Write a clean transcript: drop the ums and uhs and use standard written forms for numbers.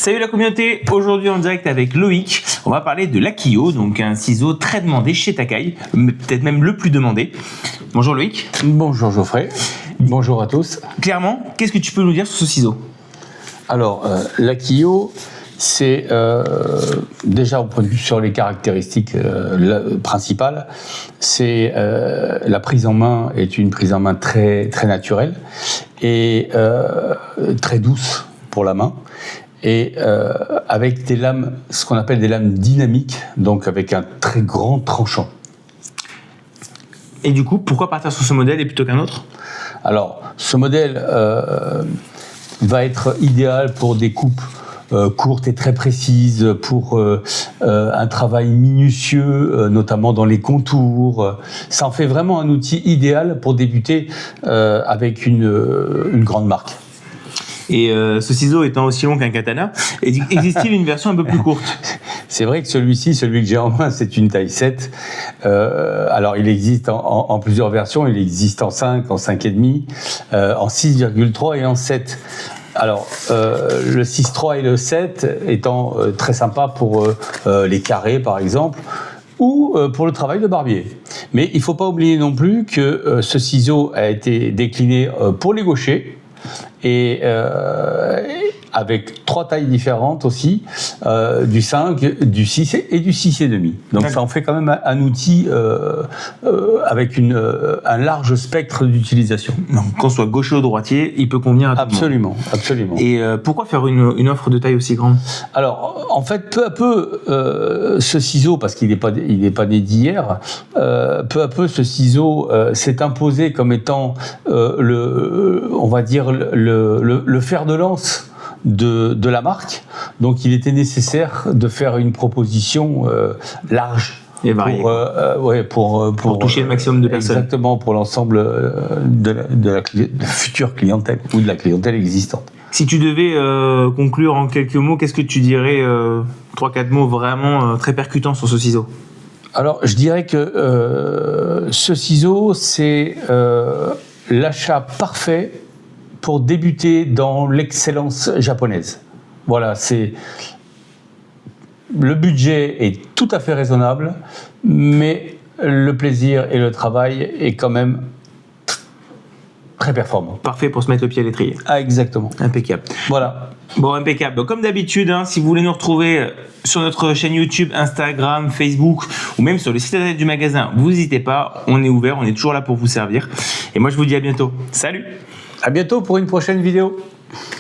Salut la communauté, aujourd'hui en direct avec Loïc, on va parler de l'Akio, donc un ciseau très demandé chez Takai, peut-être même le plus demandé. Bonjour Loïc. Bonjour Geoffrey, bonjour à tous. Clairement, qu'est-ce que tu peux nous dire sur ce ciseau? Alors, l'Akio, c'est déjà sur les caractéristiques principales, c'est la prise en main est une prise en main très, très naturelle et très douce pour la main. Et avec des lames, ce qu'on appelle des lames dynamiques, donc avec un très grand tranchant. Et du coup, pourquoi partir sur ce modèle et plutôt qu'un autre? Alors, ce modèle va être idéal pour des coupes courtes et très précises, pour un travail minutieux, notamment dans les contours. Ça en fait vraiment un outil idéal pour débuter avec une grande marque. Et ce ciseau étant aussi long qu'un katana, existe-t-il une version un peu plus courte? C'est vrai que celui que j'ai en main, c'est une taille 7. Alors, il existe en plusieurs versions. Il existe en 5, en 5,5, en 6,3 et en 7. Alors, le 6,3 et le 7 étant très sympa pour les carrés, par exemple, ou pour le travail de barbier. Mais il ne faut pas oublier non plus que ce ciseau a été décliné pour les gauchers, et avec 3 tailles différentes aussi, du 5, du 6 et du 6,5. Donc ça en fait quand même un outil avec un large spectre d'utilisation. Qu'on soit gaucher ou droitier, il peut convenir à tout le monde. Absolument. Et pourquoi faire une offre de taille aussi grande? Alors, en fait, peu à peu, ce ciseau, parce qu'il n'est pas né d'hier, peu à peu, ce ciseau s'est imposé comme étant on va dire le fer de lance de la marque. Donc il était nécessaire de faire une proposition large et variée pour toucher le maximum de personnes. Exactement, pour l'ensemble de la future clientèle ou de la clientèle existante. Si tu devais conclure en quelques mots, qu'est-ce que tu dirais, 3-4 mots vraiment très percutants sur ce ciseau? Alors, je dirais que ce ciseau, c'est l'achat parfait pour débuter dans l'excellence japonaise. Voilà, le budget est tout à fait raisonnable, mais le plaisir et le travail est quand même très performant. Parfait pour se mettre le pied à l'étrier. Ah, exactement. Impeccable. Voilà. Bon, impeccable. Comme d'habitude, si vous voulez nous retrouver sur notre chaîne YouTube, Instagram, Facebook ou même sur le site internet du magasin, vous n'hésitez pas, on est ouvert, on est toujours là pour vous servir. Et moi, je vous dis à bientôt. Salut! À bientôt pour une prochaine vidéo.